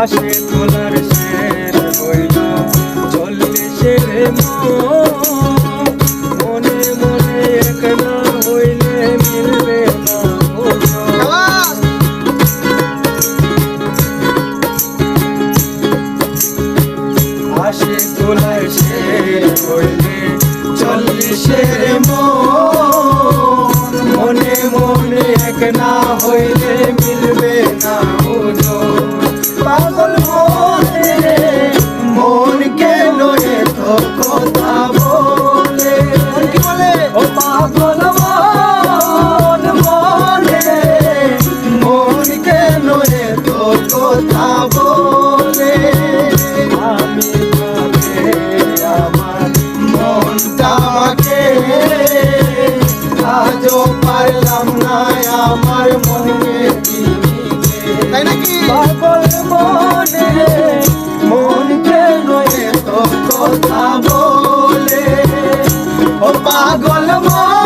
আশে তোলার শের হইল 40-এর মনে মনে এক না হইলে মিলবে না আশে তোলার শের হইলে 40-এর মনে মনে এক না হইলে মিলবে না পাগল মনে মন কেন এত কথা বলে কি বলে ও পাগল মন মনে মন কেন এত কথা বলে আমি ভাবে আমার মনটাকে আজও পারলাম না আমার মনে তাই নাকি পাগল মনে মন কেন এত কথা বলে ও পাগল মনে